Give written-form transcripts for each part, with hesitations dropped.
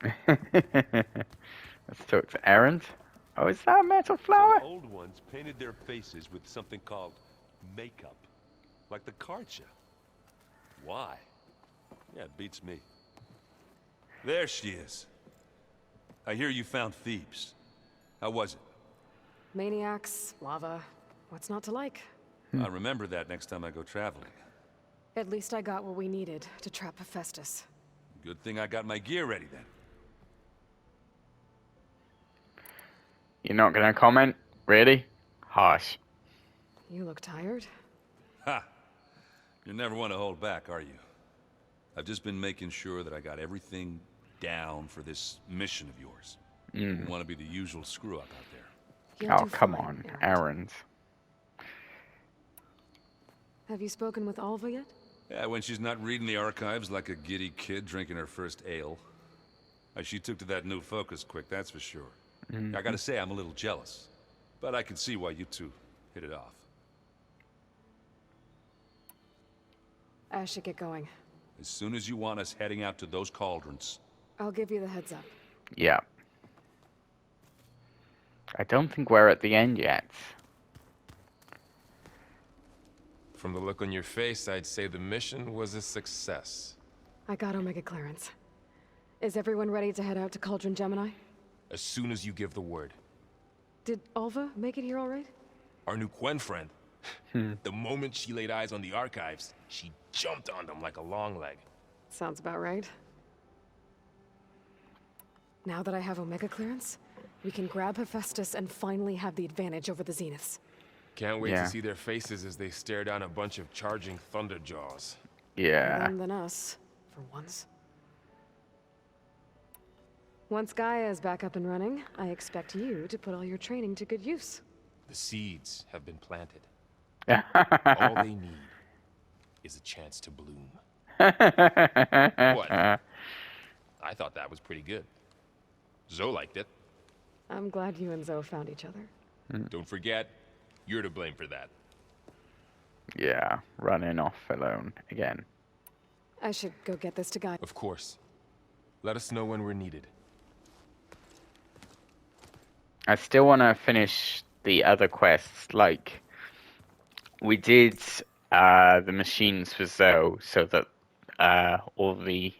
Let's talk to Aaron. Oh, is that a metal So the flower? old ones painted their faces with something called makeup. Like the Karcha. Why? Yeah, it beats me. There she is. I hear you found Thebes. How was it? Maniacs, lava, what's not to like? I'll remember that next time I go traveling. At least I got what we needed to trap Hephaestus. Good thing I got my gear ready then. You're not gonna comment? Really? Harsh. You look tired. Ha! You never want to hold back, are you? I've just been making sure that I got everything down for this mission of yours. You don't want to be the usual screw-up out there. You'll Oh, do come fine, on, Aaron. Aaron. Have you spoken with Alva yet? Yeah, when she's not reading the archives like a giddy kid drinking her first ale. She took to that new focus quick, that's for sure. I gotta say, I'm a little jealous. But I can see why you two hit it off. I should get going. As soon as you want us heading out to those cauldrons. I'll give you the heads up. Yeah. I don't think we're at the end yet. From the look on your face, I'd say the mission was a success. I got Omega clearance. Is everyone ready to head out to Cauldron Gemini? As soon as you give the word. Did Alva make it here all right? Our new Quen friend. The moment she laid eyes on the archives, she jumped on them like a long leg. Sounds about right. Now that I have Omega clearance, we can grab Hephaestus and finally have the advantage over the Zeniths. Can't wait Yeah. to see their faces as they stare down a bunch of charging thunder jaws. Yeah. More them than us, for once. Once Gaia is back up and running, I expect you to put all your training to good use. The seeds have been planted. All they need is a chance to bloom. What? I thought that was pretty good. Zoe liked it. I'm glad you and Zoe found each other. Don't forget, you're to blame for that. Yeah, running off alone again. I should go get this to Gaia. Of course. Let us know when we're needed. I still want to finish the other quests. Like, we did the machines for Zoe, so that all the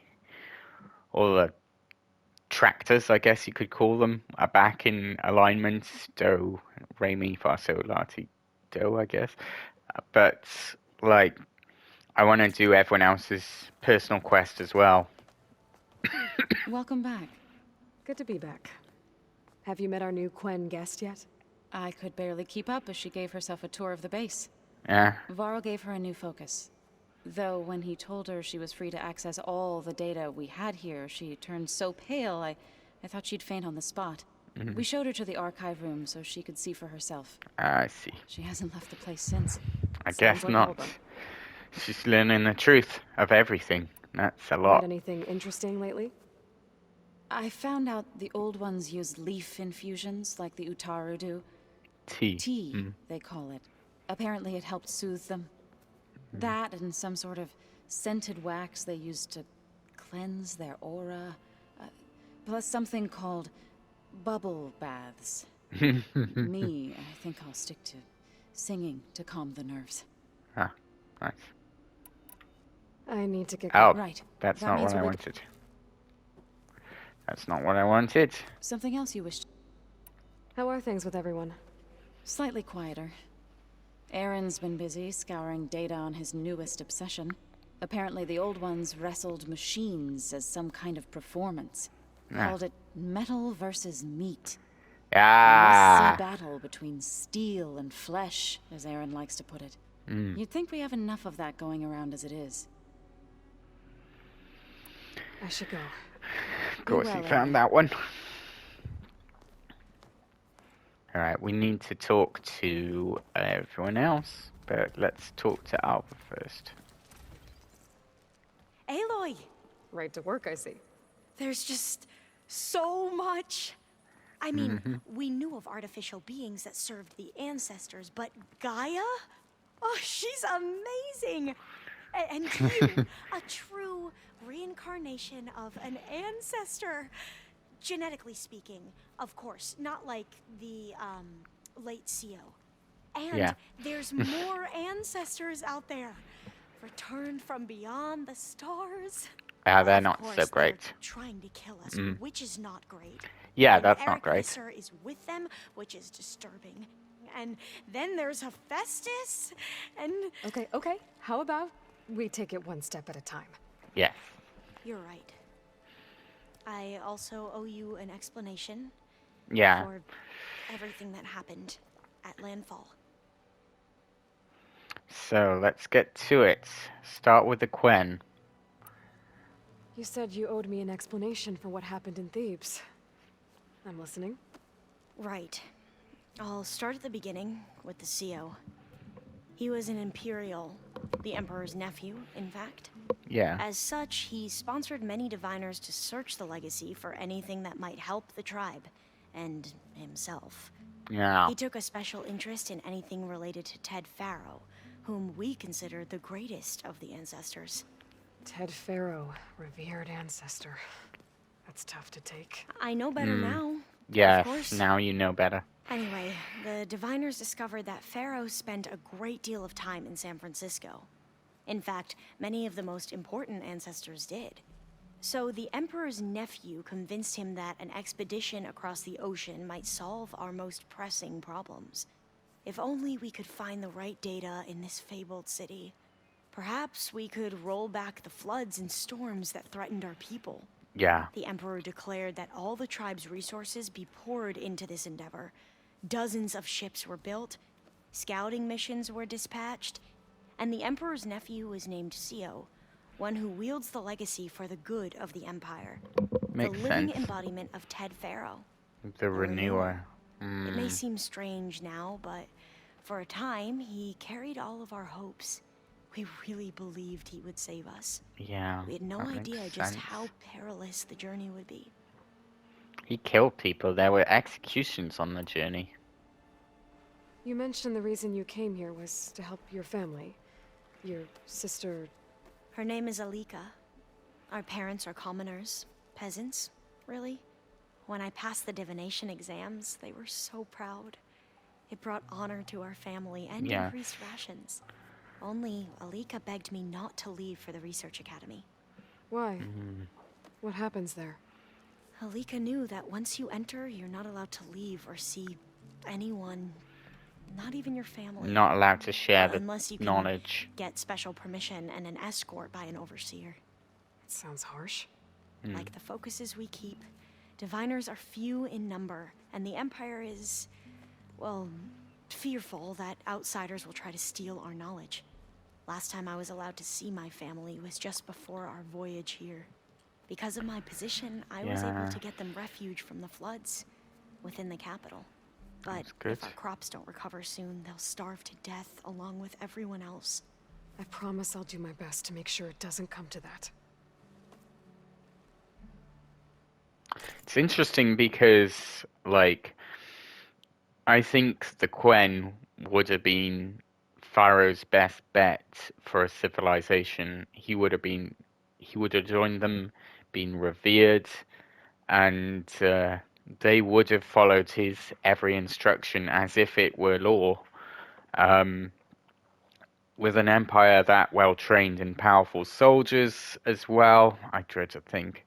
tractors, I guess you could call them, are back in alignment. Do, re, mi, fa, sol, la, ti, do, I guess. But like, I want to do everyone else's personal quest as well. Welcome back. Good to be back. Have you met our new Quen guest yet? I could barely keep up as she gave herself a tour of the base. Yeah. Varl gave her a new focus. Though when he told her she was free to access all the data we had here, she turned so pale, I thought she'd faint on the spot. We showed her to the archive room so she could see for herself. I see. She hasn't left the place since. I Sounds guess like not. Alva. She's learning the truth of everything. That's a Read lot. anything interesting lately? I found out the old ones use leaf infusions like the Utaru do. Tea, they call it. Apparently it helped soothe them. That and some sort of scented wax they used to cleanse their aura. Plus something called bubble baths. Me, I think I'll stick to singing to calm the nerves. Ah, nice. I need to get Oh, Right. that's That not means what I we'll- wanted. That's not what I wanted. Something else you wished? How are things with everyone? Slightly quieter. Aaron's been busy scouring data on his newest obsession. Apparently the old ones wrestled machines as some kind of performance. Called it metal versus meat. A Ah, messy battle between steel and flesh, as Aaron likes to put it. You'd think we have enough of that going around as it is. I should go. of course well, you found that one. Alright, we need to talk to everyone else, but let's talk to Alva first. Aloy, Right to work, I see. there's just so much. I mean, we knew of artificial beings that served the ancestors, but Gaia? Oh, she's amazing! And you, a true reincarnation of an ancestor. Genetically speaking, of course, not like the, late CO. And Yeah. there's more ancestors out there. Returned from beyond the stars. They're Of not course, so great. they're trying to kill us, which is not great. Yeah, And that's not Eric great. Visser is with them, which is disturbing. And then there's Hephaestus, and... Okay. How about we take it one step at a time? Yes. You're right. I also owe you an explanation Yeah. for everything that happened at Landfall. So let's get to it. Start with the Quen. You said you owed me an explanation for what happened in Thebes. I'm listening. Right. I'll start at the beginning with the CO. He was an Imperial, the Emperor's nephew, in fact. Yeah. As such, he sponsored many diviners to search the legacy for anything that might help the tribe, and himself. Yeah. He took a special interest in anything related to Ted Faro, whom we consider the greatest of the ancestors. Ted Faro, revered ancestor. That's tough to take. I know better now. Yes, Of course. now you know better. Anyway, the diviners discovered that Pharaoh spent a great deal of time in San Francisco. In fact, many of the most important ancestors did. So the Emperor's nephew convinced him that an expedition across the ocean might solve our most pressing problems. If only we could find the right data in this fabled city. Perhaps we could roll back the floods and storms that threatened our people. Yeah. The Emperor declared that all the tribe's resources be poured into this endeavor. Dozens of ships were built, scouting missions were dispatched, and the Emperor's nephew was named CO, one who wields the legacy for the good of the Empire. Makes the living sense. embodiment of Ted Faro. The renewer. It may seem strange now, but for a time, he carried all of our hopes. We really believed he would save us. Yeah. We had no that idea makes just sense. how perilous the journey would be. He killed people. There were executions on the journey. You mentioned the reason you came here was to help your family. Your sister... Her name is Alika. Our parents are commoners, peasants, really. When I passed the divination exams, they were so proud. It brought honor to our family and Yeah. increased rations. Only Alika begged me not to leave for the research academy. Why? What happens there? Alika knew that once you enter, you're not allowed to leave or see anyone, not even your family. Not allowed to share the unless you can knowledge. get special permission and an escort by an overseer. It sounds harsh. Like the focuses we keep, diviners are few in number, and the Empire is, well, fearful that outsiders will try to steal our knowledge. Last time I was allowed to see my family was just before our voyage here. Because of my position, I was able Yeah. to get them refuge from the floods within the capital. But That's good. if our crops don't recover soon, they'll starve to death along with everyone else. I promise I'll do my best to make sure it doesn't come to that. It's interesting because, like, I think the Quen would have been Pharaoh's best bet for a civilization. He would have joined them, been revered, and they would have followed his every instruction as if it were law. With an empire that well trained and powerful soldiers as well, I dread to think.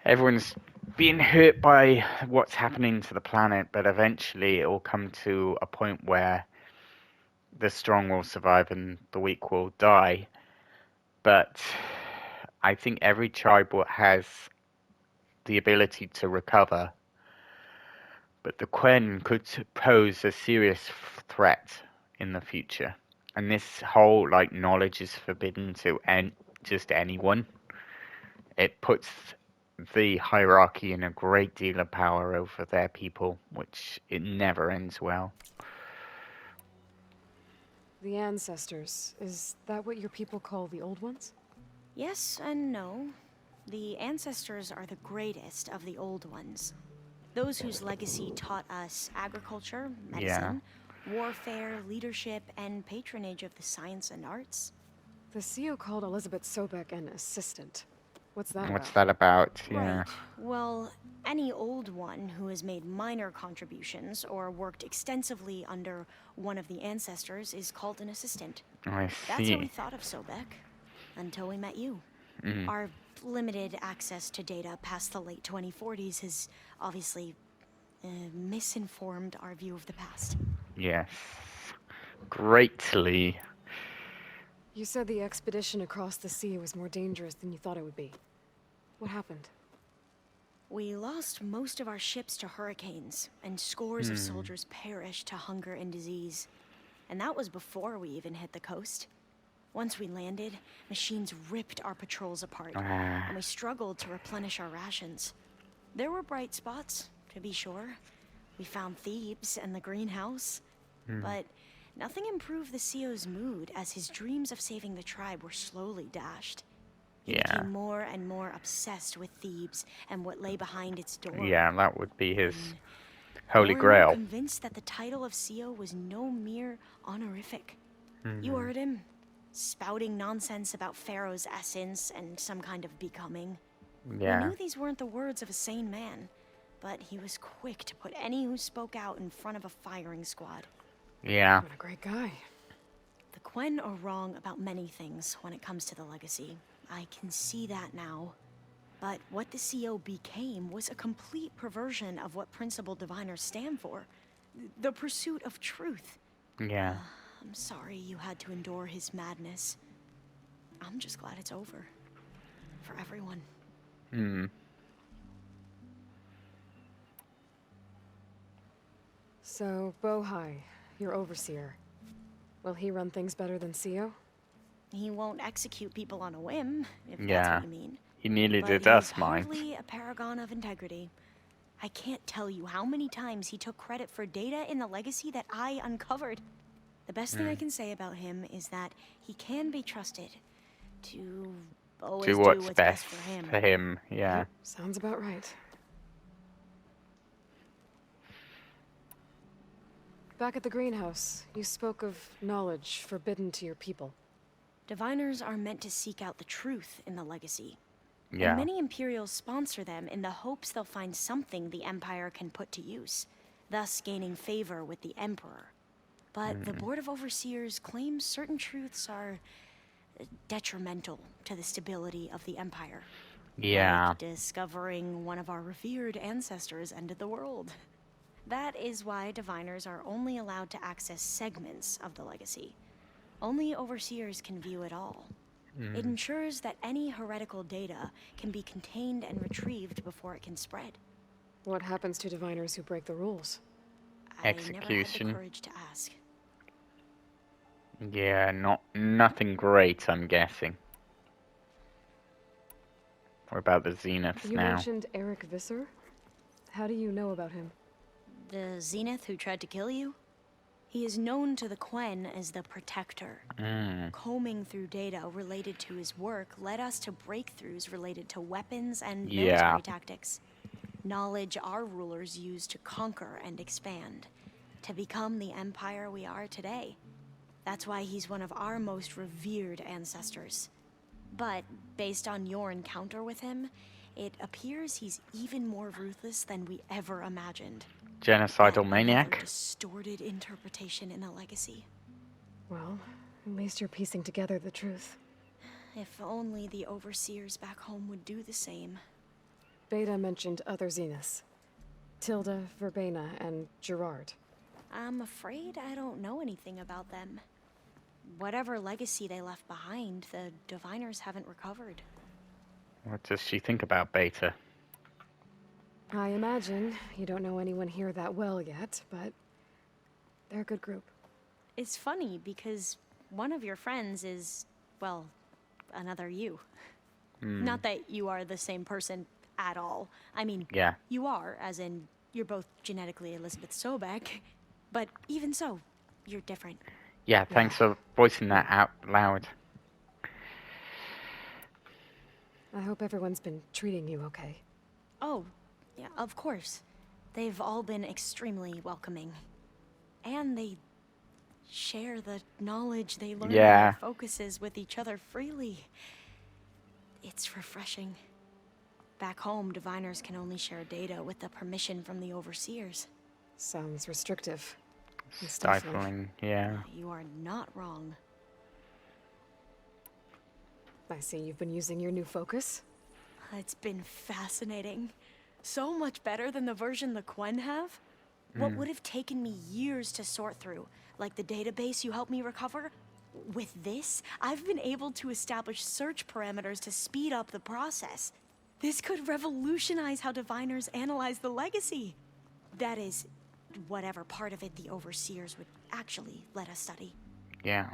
Everyone's being hurt by what's happening to the planet, but eventually it will come to a point where the strong will survive and the weak will die. But I think every tribe has the ability to recover. But the Quen could pose a serious threat in the future. And this whole, like, knowledge is forbidden to just anyone. It puts the hierarchy in a great deal of power over their people, which it never ends well. The ancestors, is that what your people call the old ones? Yes and no. The ancestors are the greatest of the old ones. Those whose legacy taught us agriculture, medicine, warfare, leadership, and patronage of the science and arts. The CEO called Elizabeth Sobek an assistant. What's that What's about? that about? Yeah. Right. Well, any old one who has made minor contributions or worked extensively under one of the ancestors is called an assistant. I That's how we see. thought of Sobek, until we met you. Mm. Our limited access to data past the late 2040s has obviously misinformed our view of the past. Yes. Greatly. You said the expedition across the sea was more dangerous than you thought it would be. What happened? We lost most of our ships to hurricanes, and scores of soldiers perished to hunger and disease. And that was before we even hit the coast. Once we landed, machines ripped our patrols apart, and we struggled to replenish our rations. There were bright spots, to be sure. We found Thebes and the greenhouse, but nothing improved the CEO's mood as his dreams of saving the tribe were slowly dashed. He became more and more obsessed with Thebes and what lay behind its door. Yeah, that would be his holy More and more grail. convinced that the title of CEO was no mere honorific. You heard him, spouting nonsense about Pharaoh's essence and some kind of becoming. Yeah. We knew these weren't the words of a sane man, but he was quick to put any who spoke out in front of a firing squad. Yeah. What a great guy. The Quen are wrong about many things when it comes to the legacy. I can see that now. But what the CO became was a complete perversion of what principal diviners stand for. The pursuit of truth. Yeah. I'm sorry you had to endure his madness. I'm just glad it's over. For everyone. Hmm. So, Bohai, your overseer. Will he run things better than CEO? He won't execute people on a whim, if that's Yeah. what you mean. He nearly But did he's us, mind. hardly a paragon of integrity. I can't tell you how many times he took credit for data in the legacy that I uncovered. The best thing I can say about him is that he can be trusted to always Do do what's what's best for him. for him. Yeah. Sounds about right. Back at the greenhouse, you spoke of knowledge forbidden to your people. Diviners are meant to seek out the truth in the legacy. Yeah. And many Imperials sponsor them in the hopes they'll find something the Empire can put to use, thus gaining favor with the Emperor. But the Board of Overseers claims certain truths are detrimental to the stability of the Empire. Yeah. Like discovering one of our revered ancestors ended the world. That is why diviners are only allowed to access segments of the legacy. Only overseers can view it all. It ensures that any heretical data can be contained and retrieved before it can spread. What happens to diviners who break the rules? I never had Execution. the courage to ask. Yeah, nothing great, I'm guessing. What about the Zeniths You now? mentioned Eric Visser? How do you know about him? The Zenith who tried to kill you? He is known to the Quen as the Protector. Combing through data related to his work led us to breakthroughs related to weapons and military tactics. Knowledge our rulers used to conquer and expand, to become the empire we are today. That's why he's one of our most revered ancestors. But based on your encounter with him, it appears he's even more ruthless than we ever imagined. Genocidal Yet maniac? another distorted interpretation in the legacy. Well, at least you're piecing together the truth. If only the overseers back home would do the same. Beta mentioned other Zeniths. Tilda, Verbena, and Gerard. I'm afraid I don't know anything about them. Whatever legacy they left behind, the diviners haven't recovered. What does she think about Beta? I imagine you don't know anyone here that well yet, but they're a good group. It's funny because one of your friends is, well, another you. Not that you are the same person at all. I mean, Yeah. you are, as in, you're both genetically Elizabeth Sobek, but even so, you're different. Yeah, thanks for voicing that out loud. I hope everyone's been treating you okay. Oh, yeah, of course. They've all been extremely welcoming. And they share the knowledge they learn in Yeah. their focuses with each other freely. It's refreshing. Back home, diviners can only share data with the permission from the overseers. Sounds restrictive. And stifling. Stifling, yeah. You are not wrong. I see you've been using your new focus. It's been fascinating. So much better than the version the Quen have. What would have taken me years to sort through, like the database you helped me recover, with this, I've been able to establish search parameters to speed up the process. This could revolutionize how diviners analyze the legacy. That is, whatever part of it the overseers would actually let us study. Yeah.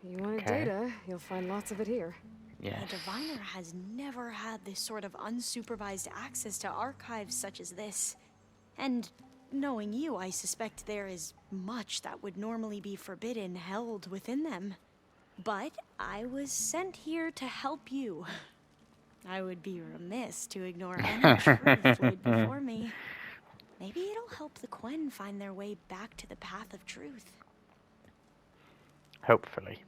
You wanted Okay. data, you'll find lots of it here. Yes. A diviner has never had this sort of unsupervised access to archives such as this. And knowing you, I suspect there is much that would normally be forbidden held within them. But I was sent here to help you. I would be remiss to ignore any truth laid before me. Maybe it'll help the Quen find their way back to the path of truth. Hopefully.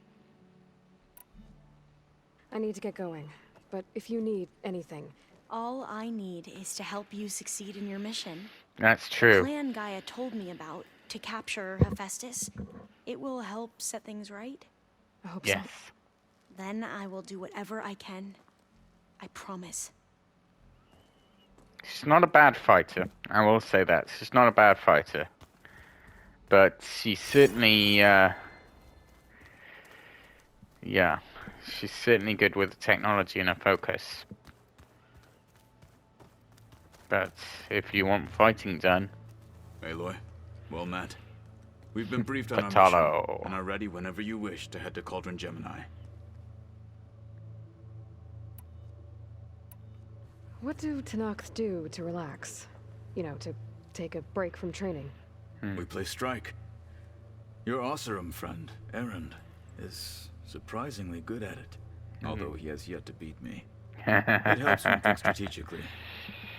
I need to get going, but if you need anything, All I need is to help you succeed in your mission. That's The true. plan Gaia told me about, to capture Hephaestus, it will help set things right. I hope Yes. so. Then I will do whatever I can. I promise. She's not a bad fighter. I will say that. She's not a bad fighter. But she's certainly, yeah. She's certainly good with the technology and her focus. But if you want fighting done, Aloy, well met. We've been briefed on our Patalo. mission and are ready whenever you wish to head to Cauldron Gemini. What do Tenakth do to relax? You know, to take a break from training. We play strike. Your Oseram friend, Erend, is surprisingly good at it, although he has yet to beat me. It helps when think strategically,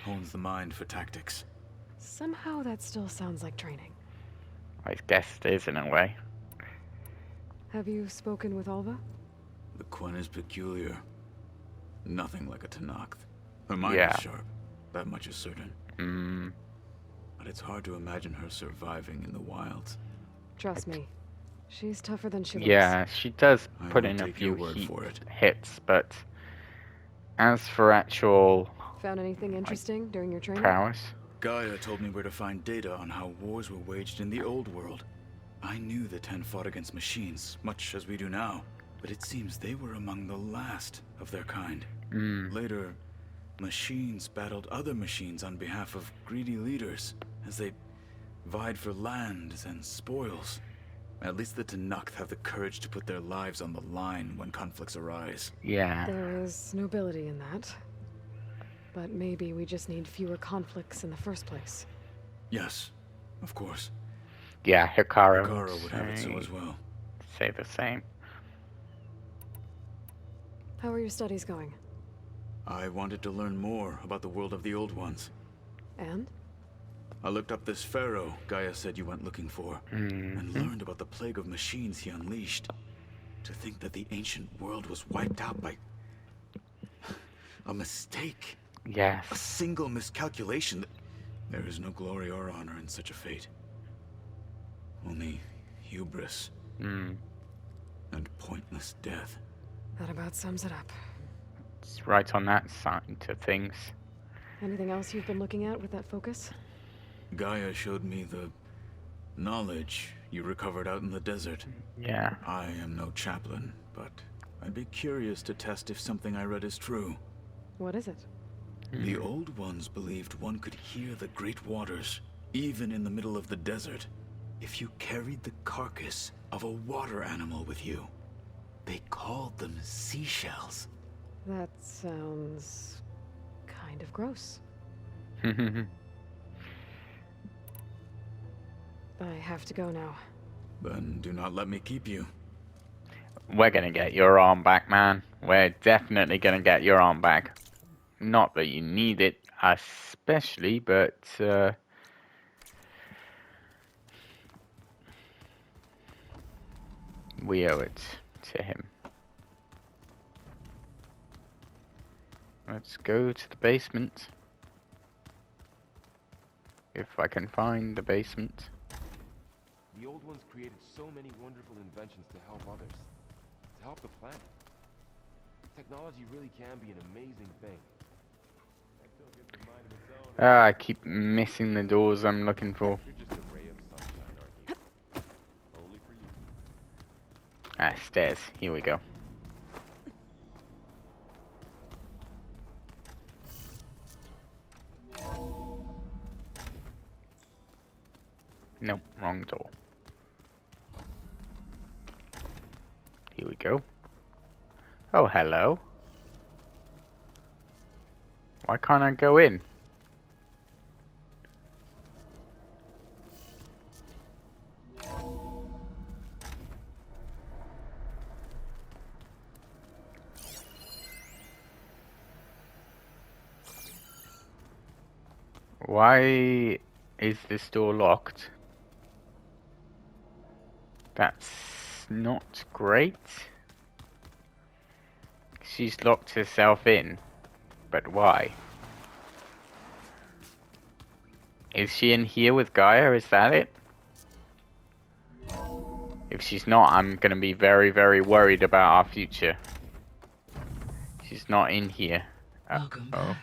hones the mind for tactics. Somehow that still sounds like training. I guess it is in a way. Have you spoken with Alva? The Quen is peculiar. Nothing like a Tenakth. Her mind Yeah. is sharp, that much is certain. Mm, But it's hard to imagine her surviving in the wilds. Trust me, she's tougher than she looks. yeah, she does I put will in a take few your word for it. hits, but as for actual Found anything interesting during your training? prowess, Gaia told me where to find data on how wars were waged in the old world. I knew the Ten fought against machines, much as we do now, but it seems they were among the last of their kind. Later, machines battled other machines on behalf of greedy leaders, as they vied for lands and spoils. At least the Tenakth have the courage to put their lives on the line when conflicts arise. yeah. There is nobility in that. But maybe we just need fewer conflicts in the first place. Yes, of course. Yeah, Hikaru Hikaru would have it so as well. say the same. How are your studies going? I wanted to learn more about the world of the Old Ones. And? I looked up this pharaoh Gaia said you went looking for, and learned about the plague of machines he unleashed. To think that the ancient world was wiped out by a mistake, a Yes. single miscalculation. There is no glory or honor in such a fate. Only hubris Mm. and pointless death. That about sums it up. It's right on that side to things. Anything else you've been looking at with that focus? Gaia showed me the knowledge you recovered out in the desert. Yeah. I am no chaplain, but I'd be curious to test if something I read is true. What is it? The Old Ones believed one could hear the great waters, even in the middle of the desert, if you carried the carcass of a water animal with you. They called them seashells. That sounds kind of gross. I have to go now. Then do not let me keep you. We're gonna get your arm back, man. We're definitely gonna get your arm back. Not that you need it, especially, but We owe it to him. Let's go to the basement. If I can find the basement. The old ones created so many wonderful inventions to help others. To help the planet. Technology really can be an amazing thing. Ah, I keep missing the doors I'm looking for. You're just a ray of sunshine, aren't you? Only for you. Ah, stairs. Here we go. Nope, wrong door. Here we go. Oh, hello. Why can't I go in? Why is this door locked? That's not great. She's locked herself in. But why? Is she in here with Gaia? Is that it? If she's not, I'm gonna be very, very worried about our future. She's not in here. Welcome back.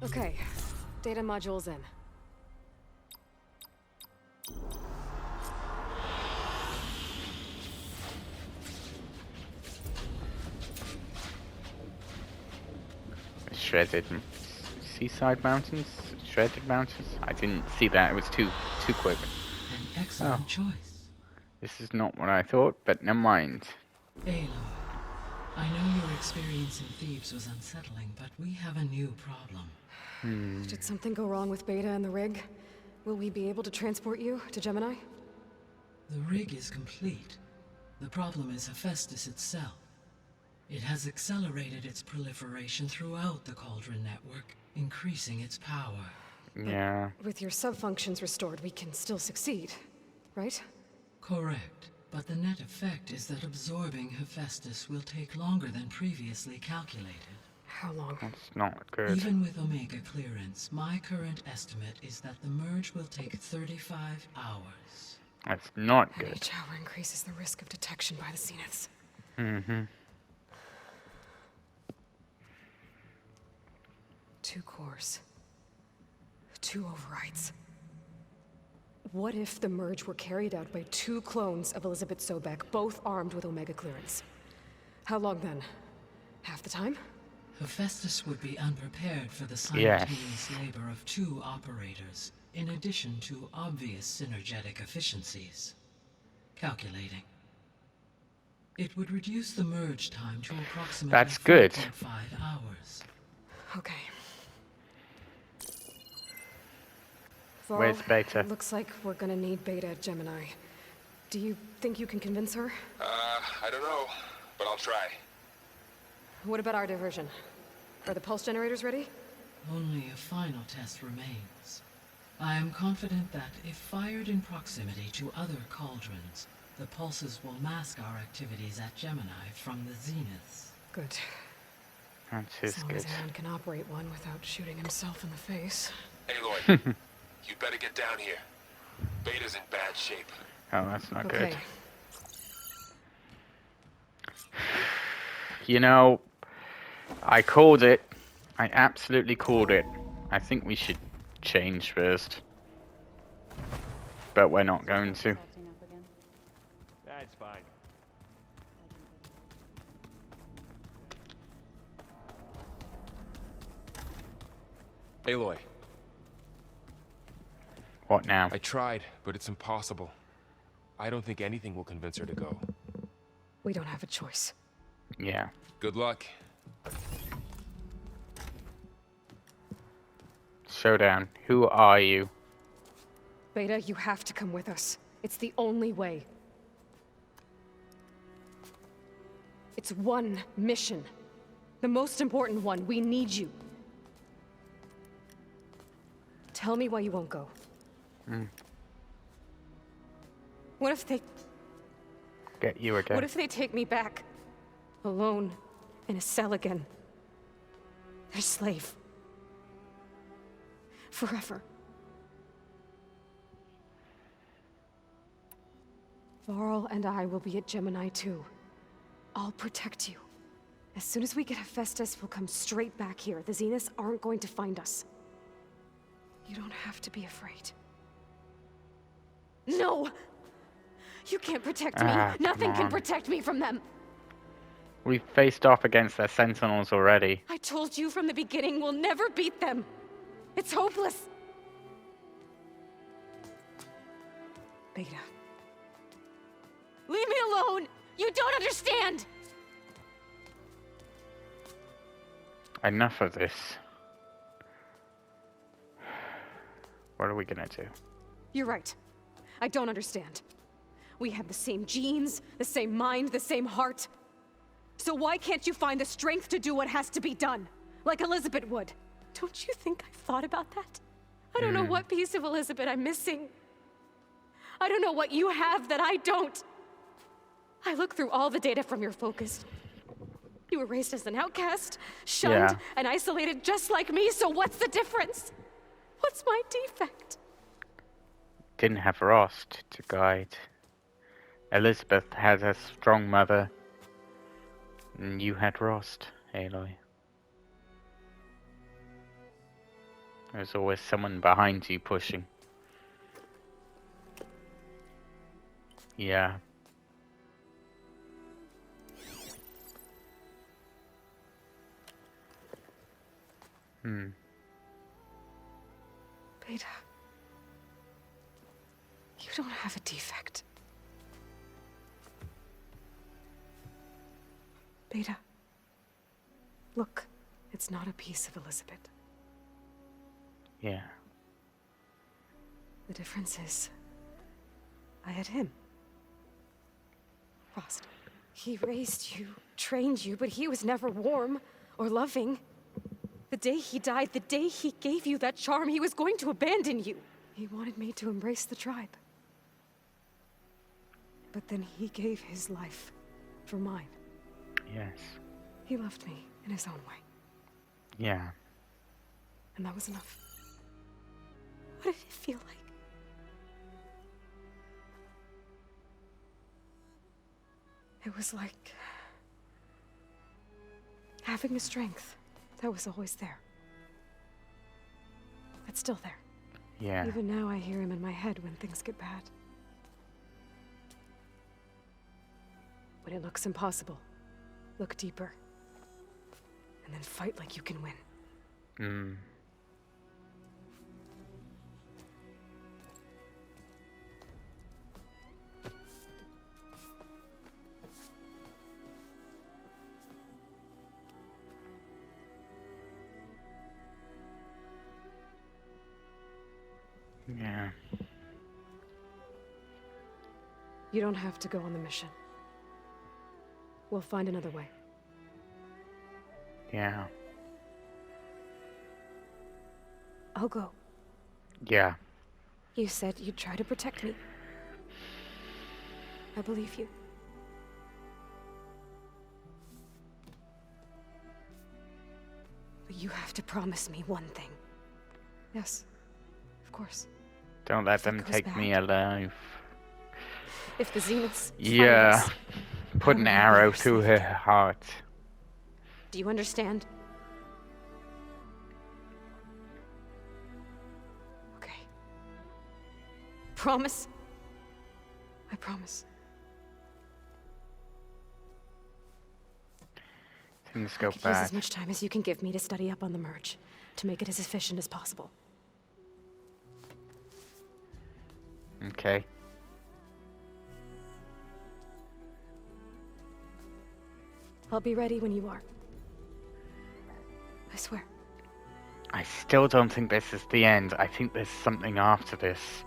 Okay, data module's in. Shredded seaside mountains? Shredded mountains? I didn't see that. It was too quick. An excellent choice. This is not what I thought, but never mind. Aloy, I know your experience in Thebes was unsettling, but we have a new problem. Did something go wrong with Beta and the rig? Will we be able to transport you to Gemini? The rig is complete. The problem is Hephaestus itself. It has accelerated its proliferation throughout the Cauldron network, increasing its power. Yeah. With your sub-functions restored, we can still succeed, right? Correct. But the net effect is that absorbing Hephaestus will take longer than previously calculated. How long? That's not good. Even with Omega clearance, my current estimate is that the merge will take 35 hours. That's not And good. each hour increases the risk of detection by the Zeniths. Mm-hmm. 2 cores. 2 overrides. What if the merge were carried out by 2 clones of Elizabeth Sobek, both armed with Omega clearance? How long then? Half the time? Hephaestus would be unprepared for the simultaneous labor of 2 operators, in addition to obvious synergetic efficiencies. Calculating. It would reduce the merge time to approximately That's good. 4.5 hours. Okay. Varl, Where's Beta? Looks like we're gonna need Beta at Gemini. Do you think you can convince her? I don't know, but I'll try. What about our diversion? Are the pulse generators ready? Only a final test remains. I am confident that if fired in proximity to other cauldrons, the pulses will mask our activities at Gemini from the zeniths. Good. That's As long good. as Aaron can operate one without shooting himself in the face. Aloy, you better get down here. Beta's in bad shape. Oh, that's not Okay. good. You know, I called it. I absolutely called it. I think we should change first. But we're not going to. That's fine. Aloy, What now? I tried, but it's impossible. I don't think anything will convince her to go. We don't have a choice. Yeah. Good luck. Showdown. Who are you? Beta, you have to come with us. It's the only way. It's one mission. The most important one. We need you. Tell me why you won't go. Hmm. What if they... Get you again. What if they take me back? Alone, in a cell again. Their slave. Forever. Varl and I will be at Gemini too. I'll protect you. As soon as we get Hephaestus, we'll come straight back here. The Zeniths aren't going to find us. You don't have to be afraid. No! You can't protect me. Nothing can protect me from them. We've faced off against their sentinels already. I told you from the beginning, we'll never beat them. It's hopeless. Beta. Leave me alone! You don't understand! Enough of this. What are we gonna do? You're right. I don't understand. We have the same genes, the same mind, the same heart. So why can't you find the strength to do what has to be done? Like Elizabeth would. Don't you think I've thought about that? I don't know what piece of Elizabeth I'm missing. I don't know what you have that I don't. I look through all the data from your focus. You were raised as an outcast, shunned, and isolated just like me, so what's the difference? What's my defect? Didn't have Rost to guide. Elizabeth had a strong mother. And you had Rost, Aloy. There's always someone behind you pushing. Yeah. Beta. You don't have a defect. Beta. Look, it's not a piece of Elizabeth. Yeah. The difference is, I had him. Rost. He raised you, trained you, but he was never warm or loving. The day he died, the day he gave you that charm, he was going to abandon you. He wanted me to embrace the tribe. But then he gave his life for mine. Yes. He loved me in his own way. Yeah. And that was enough. What did it feel like? It was like having a strength that was always there. It's still there. Yeah. Even now I hear him in my head when things get bad. When it looks impossible, look deeper. And then fight like you can win. Yeah. You don't have to go on the mission. We'll find another way. Yeah. I'll go. Yeah. You said you'd try to protect me. I believe you. But you have to promise me one thing. Yes, of course. Don't let them take me alive. If the Zeniths Yeah. find us, Put I an will be arrow your through her safety. heart. Do you understand? Okay. Promise? I promise. Things I go could use as bad. much time as you can give me to study up on the merge, to make it as efficient as possible. Okay. I'll be ready when you are. I swear. I still don't think this is the end. I think there's something after this.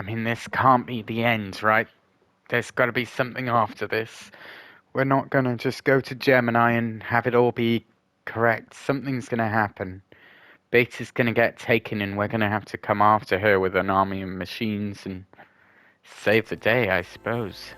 mean, this can't be the end, right? There's got to be something after this. We're not going to just go to Gemini and have it all be correct. Something's going to happen. Beta's going to get taken and we're going to have to come after her with an army of machines and save the day, I suppose.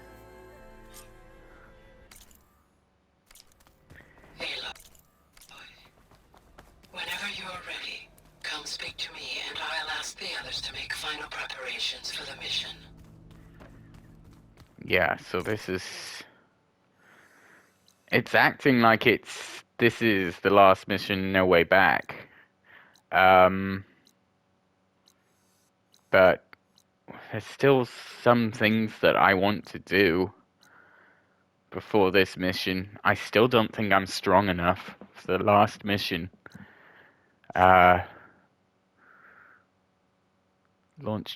Whenever you're ready, come speak to me and I'll ask the others to make final preparations for the mission. Yeah, so this is... It's acting like this is the last mission, no way back. But there's still some things that I want to do before this mission. I still don't think I'm strong enough for the last mission. Launch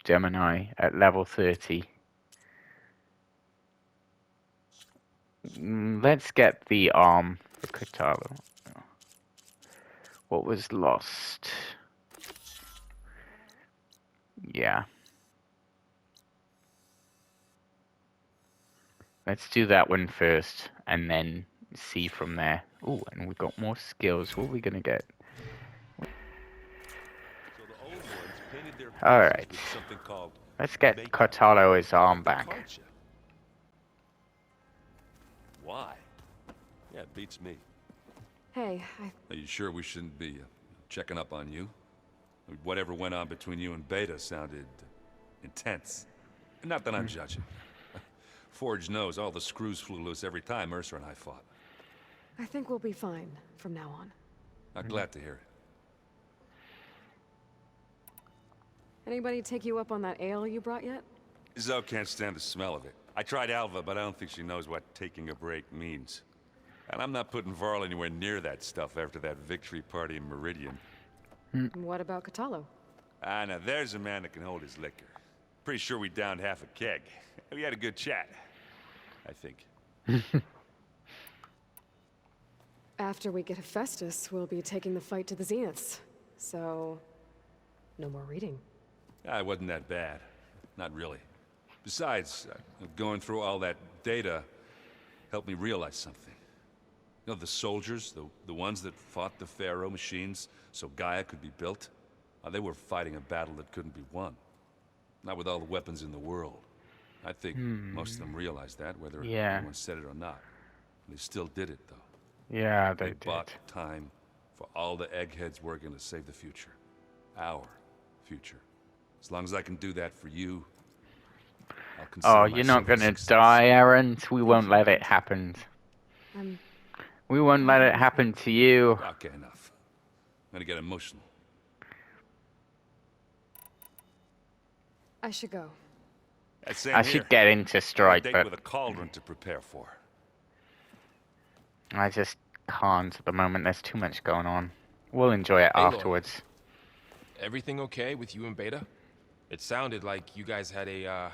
Gemini at level 30. Let's get the arm for Katalo. What was lost? Yeah. Let's do that one first, and then see from there. Ooh, and we got more skills. What are we gonna get? Alright. Let's get Katalo his arm back. Why? Yeah, it beats me. Hey, Are you sure we shouldn't be checking up on you? Whatever went on between you and Beta sounded intense. Not that I'm judging. Forge knows all the screws flew loose every time Mercer and I fought. I think we'll be fine from now on. I'm glad to hear it. Anybody take you up on that ale you brought yet? Zoe can't stand the smell of it. I tried Alva, but I don't think she knows what taking a break means. And I'm not putting Varl anywhere near that stuff after that victory party in Meridian. What about Katalo? Ah, now there's a man that can hold his liquor. Pretty sure we downed half a keg. We had a good chat, I think. After we get Hephaestus, we'll be taking the fight to the Zeniths. So, no more reading. Ah, it wasn't that bad. Not really. Besides, going through all that data helped me realize something. You know, the soldiers, the ones that fought the Pharaoh machines so Gaia could be built, they were fighting a battle that couldn't be won. Not with all the weapons in the world. I think most of them realized that, whether anyone said it or not. They still did it, though. Yeah, they did. Bought time for all the eggheads working to save the future. Our future. As long as I can do that for you, I'll consider Oh, you're not myself a gonna success. die, Aaron. We won't let it happen. We won't let it happen to you. Okay, enough. I'm gonna get emotional. I should go. I should get into Strike, date but with a cauldron to prepare for. I just can't at the moment. There's too much going on. We'll enjoy it afterwards. Everything okay with you and Beta? It sounded like you guys had a,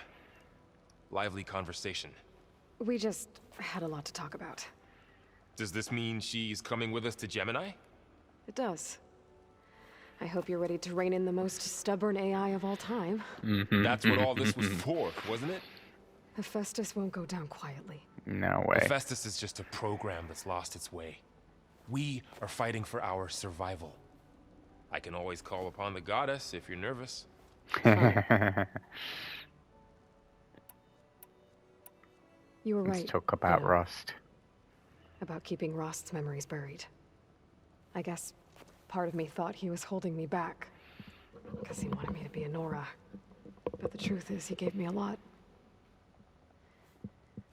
lively conversation. We just had a lot to talk about. Does this mean she's coming with us to Gemini? It does. I hope you're ready to rein in the most stubborn AI of all time. That's what all this was for, wasn't it? Hephaestus won't go down quietly. No way. Hephaestus is just a program that's lost its way. We are fighting for our survival. I can always call upon the goddess if you're nervous. You were right. Let's talk about yeah. Rust. About keeping Rost's memories buried. I guess part of me thought he was holding me back. Because he wanted me to be a Nora. But the truth is, he gave me a lot.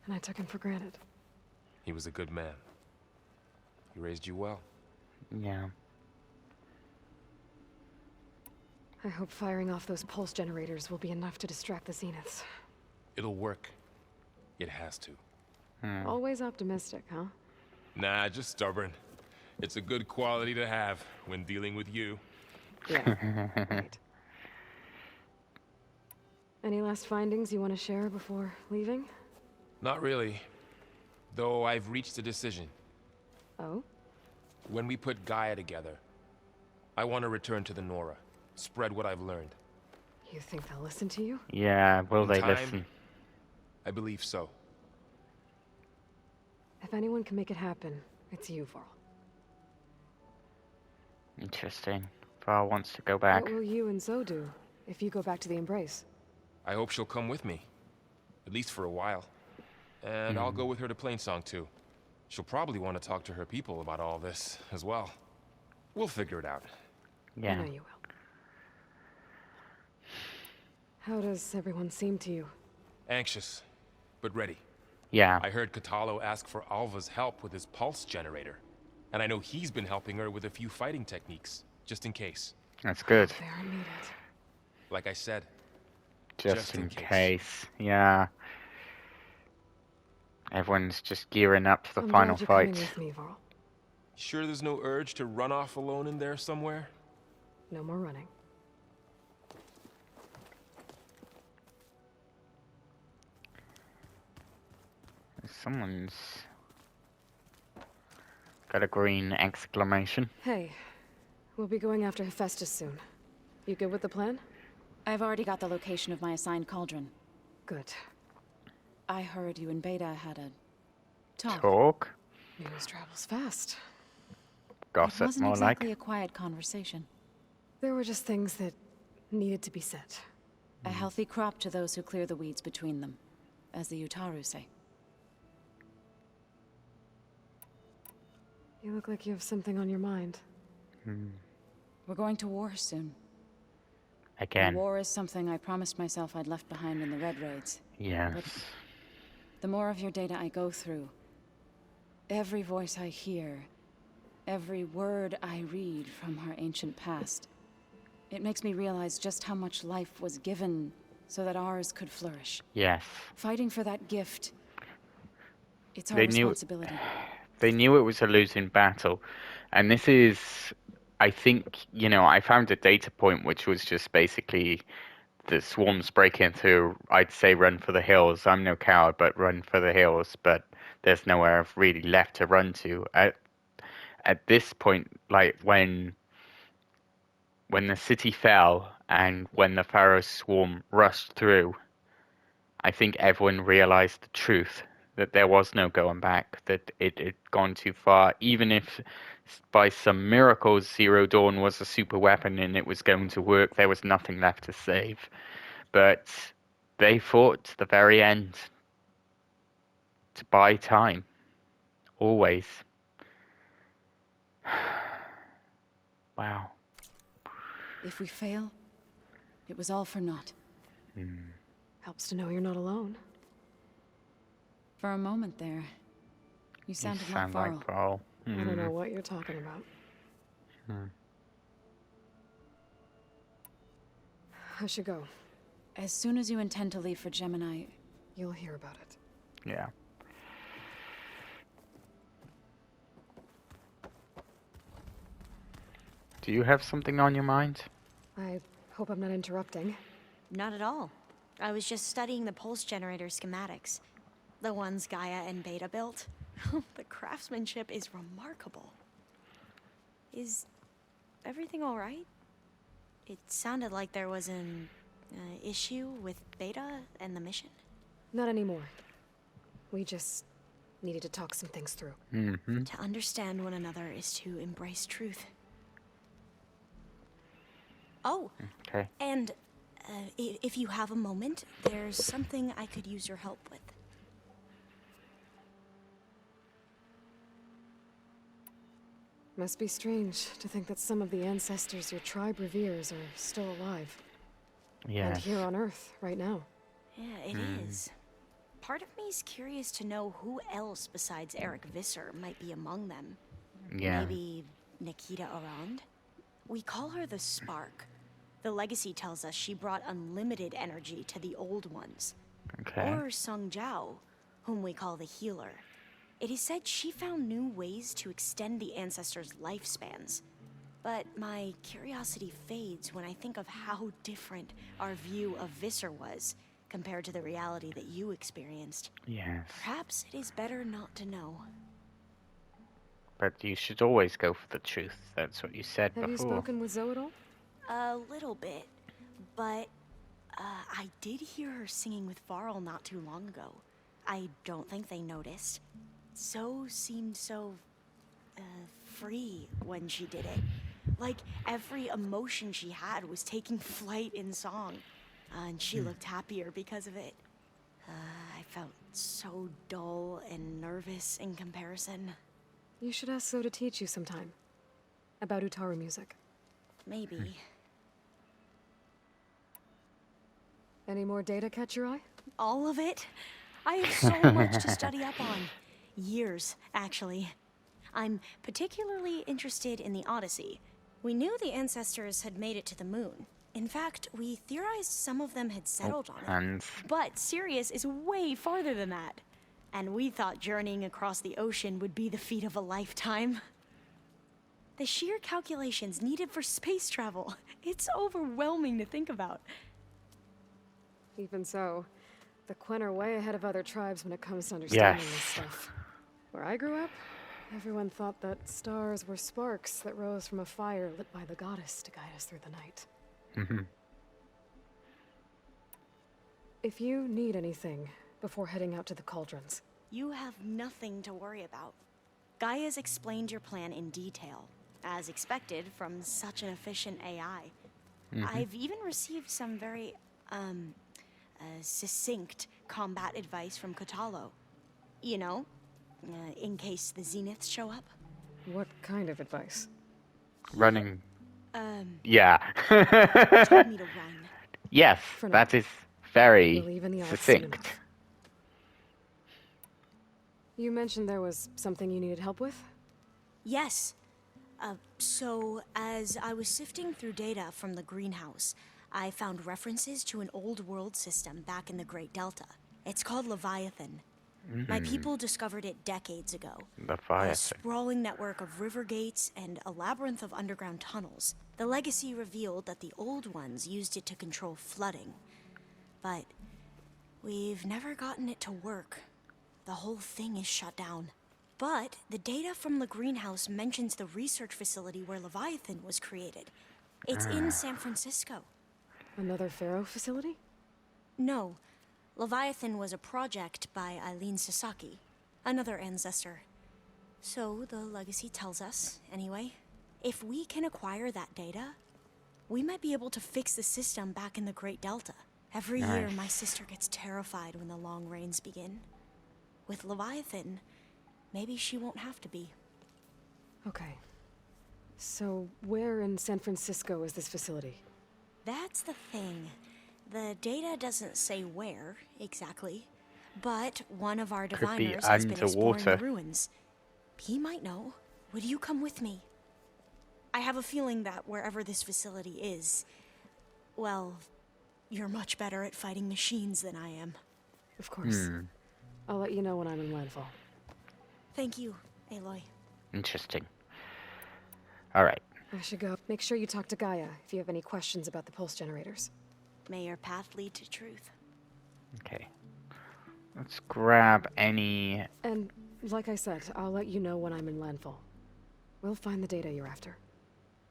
And I took him for granted. He was a good man. He raised you well. Yeah. I hope firing off those pulse generators will be enough to distract the Zeniths. It'll work. It has to. Always optimistic, huh? Nah, just stubborn. It's a good quality to have when dealing with you. Yeah, right. Any last findings you want to share before leaving? Not really. Though I've reached a decision. Oh? When we put Gaia together, I want to return to the Nora. Spread what I've learned. You think they'll listen to you? Yeah, will In they time, listen? I believe so. If anyone can make it happen, it's you, Varl. Interesting. Val wants to go back. What will you and Zoe do if you go back to the Embrace? I hope she'll come with me. At least for a while. And I'll go with her to Plainsong too. She'll probably want to talk to her people about all this as well. We'll figure it out. I Yeah. know you will. How does everyone seem to you? Anxious, but ready. Yeah. I heard Katalo ask for Alva's help with his pulse generator. And I know he's been helping her with a few fighting techniques, just in case. That's good. They are needed. Like I said, Just in case. Yeah. Everyone's just gearing up for the I'm final glad you're fight. coming with me, Varl. Sure there's no urge to run off alone in there somewhere? No more running. Someone's got a green exclamation. Hey, we'll be going after Hephaestus soon. You good with the plan? I've already got the location of my assigned cauldron. Good. I heard you and Beta had a talk. Talk? News travels fast. It Gossip, wasn't more exactly like. a quiet conversation. There were just things that needed to be said. A healthy crop to those who clear the weeds between them, as the Utaru say. You look like you have something on your mind. We're going to war soon. Again. And war is something I promised myself I'd left behind in the Red Raids. Yes. But the more of your data I go through, every voice I hear, every word I read from our ancient past, it makes me realize just how much life was given so that ours could flourish. Yes. Fighting for that gift, it's our They knew- responsibility. They knew it was a losing battle. And this is, I think, I found a data point which was just basically the swarms breaking through. I'd say run for the hills. I'm no coward, but run for the hills. But there's nowhere really left to run to. At this point, like when the city fell and when the Pharaoh swarm rushed through, I think everyone realized the truth. That there was no going back, that it had gone too far. Even if by some miracles Zero Dawn was a super weapon and it was going to work, there was nothing left to save. But they fought to the very end to buy time. Always. Wow. If we fail, it was all for naught. Helps to know you're not alone. For a moment there, you sounded like Sound Varl. like Varl. I don't know what you're talking about. I should go. As soon as you intend to leave for Gemini, You'll hear about it. Yeah. Do you have something on your mind? I hope I'm not interrupting. Not at all. I was just studying the pulse generator schematics. The ones Gaia and Beta built. The craftsmanship is remarkable. Is everything all right? It sounded like there was an issue with Beta and the mission. Not anymore. We just needed to talk some things through. To understand one another is to embrace truth. Oh, Okay. and if you have a moment, there's something I could use your help with. Must be strange to think that some of the ancestors your tribe reveres are still alive. And Yes. here on Earth, right now. Yeah, it is. Part of me's curious to know who else besides Eric Visser might be among them. Yeah. Maybe Nikita Arand? We call her the Spark. The legacy tells us she brought unlimited energy to the old ones. Okay. Or Sung Jiao, whom we call the Healer. It is said she found new ways to extend the ancestors' lifespans. But my curiosity fades when I think of how different our view of Visser was compared to the reality that you experienced. Yes. Perhaps it is better not to know. But you should always go for the truth. That's what you said Have you before. spoken with Zoe at all? A little bit, but I did hear her singing with Varl not too long ago. I don't think they noticed. So seemed so, free when she did it. Like every emotion she had was taking flight in song. And she looked happier because of it. I felt so dull and nervous in comparison. You should ask So to teach you sometime. About Utaru music. Maybe. Any more data catch your eye? All of it? I have so much to study up on. Years, actually. I'm particularly interested in the Odyssey. We knew the ancestors had made it to the moon. In fact, we theorized some of them had settled on it. But Sirius is way farther than that. And we thought journeying across the ocean would be the feat of a lifetime. The sheer calculations needed for space travel. It's overwhelming to think about. Even so, the Quen are way ahead of other tribes when it comes to understanding this stuff. Where I grew up, everyone thought that stars were sparks that rose from a fire lit by the goddess to guide us through the night. If you need anything before heading out to the cauldrons, you have nothing to worry about. Gaia's explained your plan in detail, as expected from such an efficient AI. I've even received some very, succinct combat advice from Kotalo. You know, in case the Zeniths show up. What kind of advice? Running. Yeah. Told me to run. Yes, that is very succinct. You mentioned there was something you needed help with? Yes. So, as I was sifting through data from the greenhouse, I found references to an old world system back in the Great Delta. It's called Leviathan. My people discovered it decades ago. A sprawling network of river gates and a labyrinth of underground tunnels. The legacy revealed that the old ones used it to control flooding. But we've never gotten it to work. The whole thing is shut down. But the data from the greenhouse mentions the research facility where Leviathan was created. It's in San Francisco. Another Pharaoh facility? No. Leviathan was a project by Eileen Sasaki, another ancestor. So the legacy tells us, anyway, if we can acquire that data, we might be able to fix the system back in the Great Delta. Every year, my sister gets terrified when the long rains begin. With Leviathan, maybe she won't have to be. Okay. So, where in San Francisco is this facility? That's the thing. The data doesn't say where, exactly. But one of our diviners has been exploring the ruins. He might know. Would you come with me? I have a feeling that wherever this facility is, well, you're much better at fighting machines than I am. Of course. I'll let you know when I'm in landfall. Thank you, Aloy. Interesting. Alright. I should go. Make sure you talk to Gaia if you have any questions about the pulse generators. May your path lead to truth. Okay. Let's grab any... And, like I said, I'll let you know when I'm in landfall. We'll find the data you're after.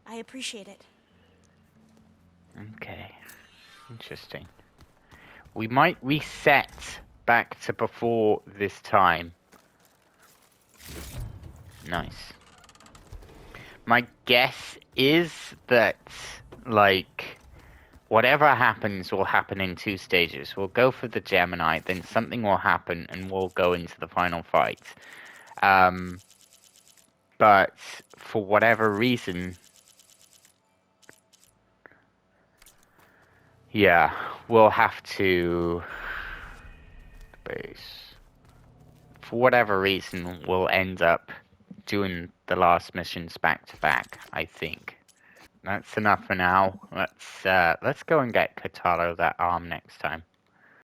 I appreciate it. Okay. Interesting. We might reset back to before this time. Nice. My guess is that, like, whatever happens will happen in 2 stages. We'll go for the Gemini, then something will happen, and we'll go into the final fight. But for whatever reason, yeah, we'll have to base. For whatever reason, we'll end up doing the last missions back to back, I think. That's enough for now. Let's go and get Kotaro that arm next time.